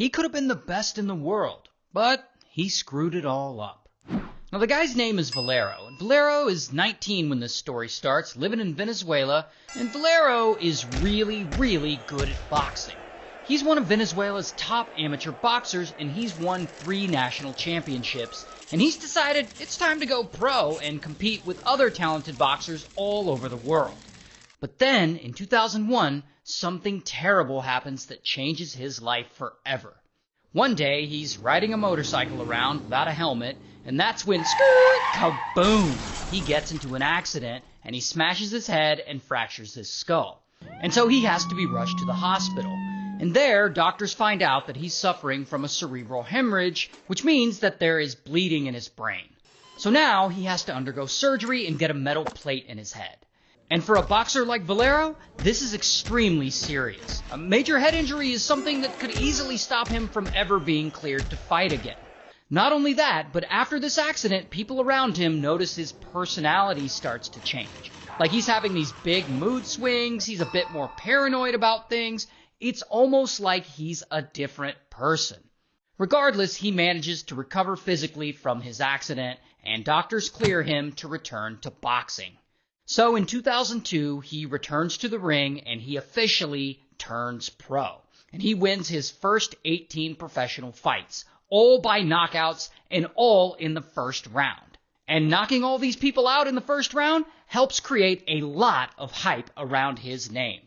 He could have been the best in the world, but he screwed it all up. Now, the guy's name is Valero, and Valero is 19 when this story starts, living in Venezuela, and Valero is really, really good at boxing. He's one of Venezuela's top amateur boxers, and he's won 3 national championships, and he's decided it's time to go pro and compete with other talented boxers all over the world. But then, in 2001, something terrible happens that changes his life forever. One day, he's riding a motorcycle around without a helmet, and that's when, kaboom, he gets into an accident, and he smashes his head and fractures his skull. And so he has to be rushed to the hospital. And there, doctors find out that he's suffering from a cerebral hemorrhage, which means that there is bleeding in his brain. So now, he has to undergo surgery and get a metal plate in his head. And for a boxer like Valero, this is extremely serious. A major head injury is something that could easily stop him from ever being cleared to fight again. Not only that, but after this accident, people around him notice his personality starts to change. Like he's having these big mood swings, he's a bit more paranoid about things. It's almost like he's a different person. Regardless, he manages to recover physically from his accident, and doctors clear him to return to boxing. So in 2002, he returns to the ring and he officially turns pro. And he wins his first 18 professional fights, all by knockouts and all in the first round. And knocking all these people out in the first round helps create a lot of hype around his name.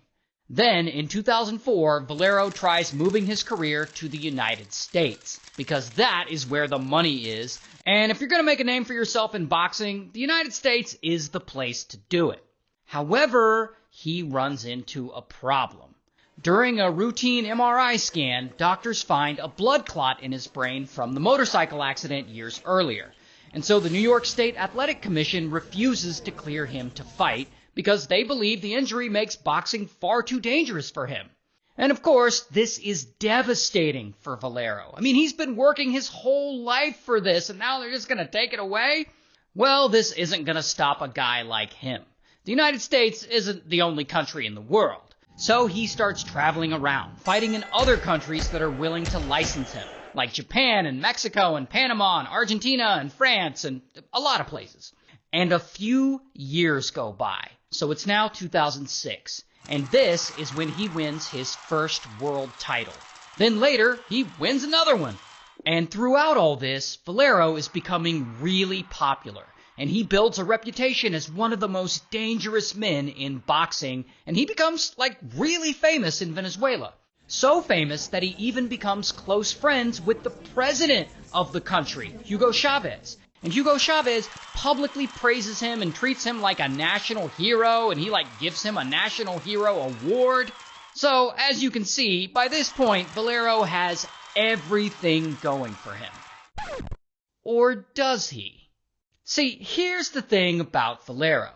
Then, in 2004, Valero tries moving his career to the United States, because that is where the money is, and if you're going to make a name for yourself in boxing, the United States is the place to do it. However, he runs into a problem. During a routine MRI scan, doctors find a blood clot in his brain from the motorcycle accident years earlier, and so the New York State Athletic Commission refuses to clear him to fight, because they believe the injury makes boxing far too dangerous for him. And of course, this is devastating for Valero. I mean, he's been working his whole life for this, and now they're just going to take it away? Well, this isn't going to stop a guy like him. The United States isn't the only country in the world. So he starts traveling around, fighting in other countries that are willing to license him, like Japan and Mexico and Panama and Argentina and France and a lot of places. And a few years go by. So it's now 2006, and this is when he wins his first world title. Then later, he wins another one. And throughout all this, Valero is becoming really popular, and he builds a reputation as one of the most dangerous men in boxing, and he becomes, really famous in Venezuela. So famous that he even becomes close friends with the president of the country, Hugo Chavez. And Hugo Chavez publicly praises him and treats him like a national hero, and he gives him a national hero award. So, as you can see, by this point, Valero has everything going for him. Or does he? See, here's the thing about Valero.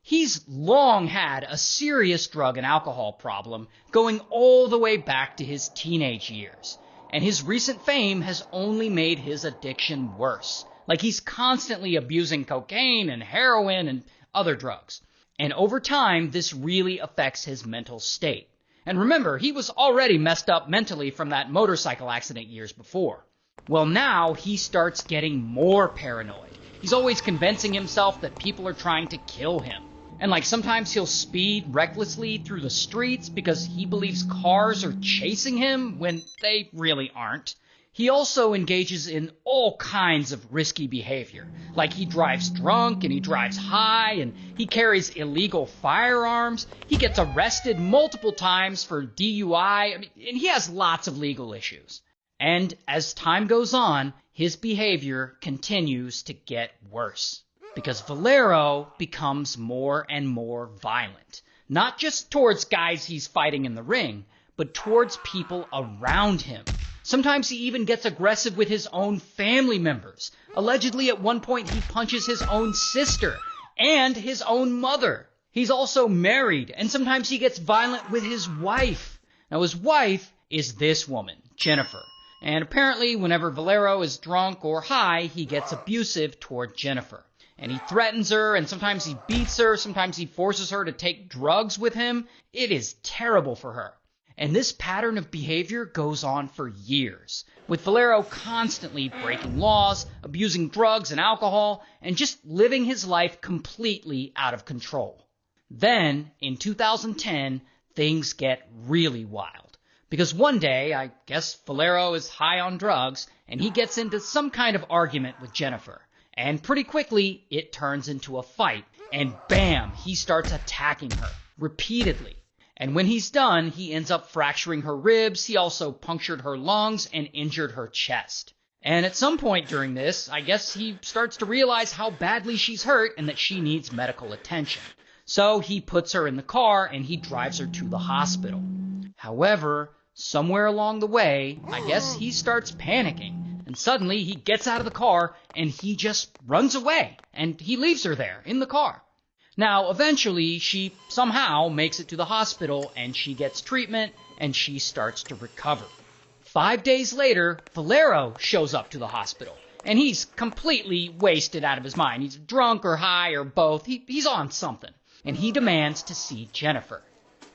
He's long had a serious drug and alcohol problem going all the way back to his teenage years. And his recent fame has only made his addiction worse. He's constantly abusing cocaine and heroin and other drugs. And over time, this really affects his mental state. And remember, he was already messed up mentally from that motorcycle accident years before. Well, now he starts getting more paranoid. He's always convincing himself that people are trying to kill him. And sometimes he'll speed recklessly through the streets because he believes cars are chasing him when they really aren't. He also engages in all kinds of risky behavior. He drives drunk and he drives high and he carries illegal firearms. He gets arrested multiple times for DUI. And he has lots of legal issues. And as time goes on, his behavior continues to get worse. Because Valero becomes more and more violent. Not just towards guys he's fighting in the ring, but towards people around him. Sometimes he even gets aggressive with his own family members. Allegedly, at one point, he punches his own sister and his own mother. He's also married, and sometimes he gets violent with his wife. Now, his wife is this woman, Jennifer. And apparently, whenever Valero is drunk or high, he gets abusive toward Jennifer. And he threatens her, and sometimes he beats her, sometimes he forces her to take drugs with him. It is terrible for her. And this pattern of behavior goes on for years, with Valero constantly breaking laws, abusing drugs and alcohol, and just living his life completely out of control. Then, in 2010, things get really wild. Because one day, I guess Valero is high on drugs, and he gets into some kind of argument with Jennifer. And pretty quickly, it turns into a fight, and bam, he starts attacking her, repeatedly. And when he's done, he ends up fracturing her ribs, he also punctured her lungs and injured her chest. And at some point during this, I guess he starts to realize how badly she's hurt and that she needs medical attention. So he puts her in the car and he drives her to the hospital. However, somewhere along the way, I guess he starts panicking. And suddenly he gets out of the car and he just runs away. And he leaves her there in the car. Now, eventually, she somehow makes it to the hospital and she gets treatment and she starts to recover. 5 days later, Valero shows up to the hospital and he's completely wasted out of his mind. He's drunk or high or both. He's on something and he demands to see Jennifer.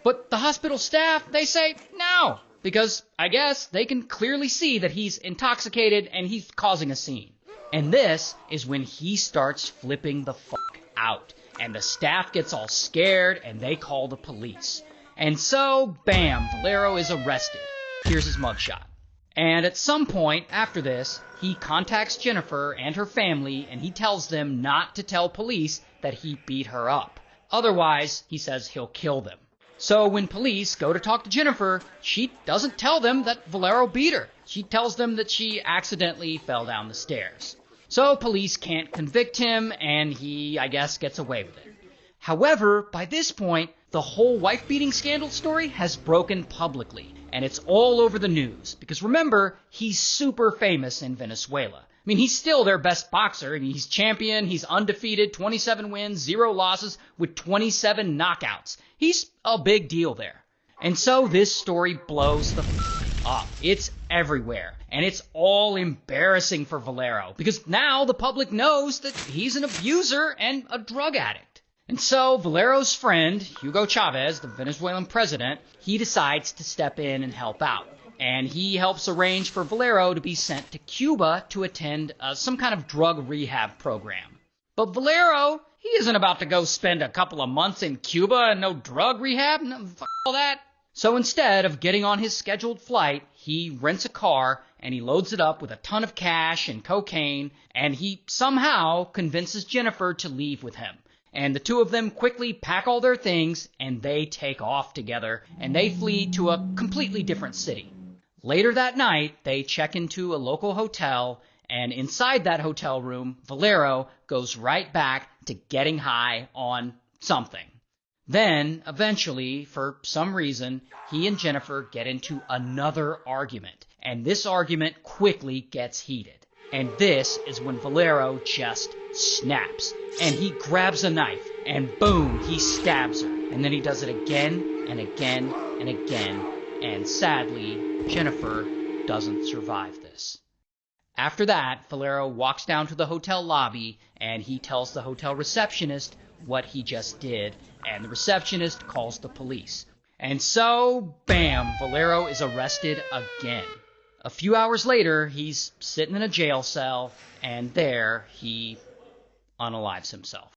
But the hospital staff, they say no, because I guess they can clearly see that he's intoxicated and he's causing a scene. And this is when he starts flipping the fuck out. And the staff gets all scared, and they call the police. And so, bam, Valero is arrested. Here's his mugshot. And at some point after this, he contacts Jennifer and her family, and he tells them not to tell police that he beat her up. Otherwise, he says he'll kill them. So when police go to talk to Jennifer, she doesn't tell them that Valero beat her. She tells them that she accidentally fell down the stairs. So police can't convict him, and he, I guess, gets away with it. However, by this point, the whole wife-beating scandal story has broken publicly, and it's all over the news. Because remember, he's super famous in Venezuela. I mean, he's still their best boxer, and he's champion, he's undefeated, 27 wins, 0 losses, with 27 knockouts. He's a big deal there. And so this story blows the up. It's everywhere. And it's all embarrassing for Valero, because now the public knows that he's an abuser and a drug addict. And so Valero's friend, Hugo Chavez, the Venezuelan president, he decides to step in and help out. And he helps arrange for Valero to be sent to Cuba to attend some kind of drug rehab program. But Valero, he isn't about to go spend a couple of months in Cuba and no drug rehab. No, fuck all that. So instead of getting on his scheduled flight, he rents a car and he loads it up with a ton of cash and cocaine, and he somehow convinces Jennifer to leave with him. And the two of them quickly pack all their things and they take off together and they flee to a completely different city. Later that night, they check into a local hotel, and inside that hotel room, Valero goes right back to getting high on something. Then, eventually, for some reason, he and Jennifer get into another argument, and this argument quickly gets heated. And this is when Valero just snaps, and he grabs a knife, and boom, he stabs her. And then he does it again, and again, and again, and sadly, Jennifer doesn't survive this. After that, Valero walks down to the hotel lobby, and he tells the hotel receptionist what he just did, and the receptionist calls the police. And so, bam, Valero is arrested again. A few hours later, he's sitting in a jail cell, and there he unalives himself.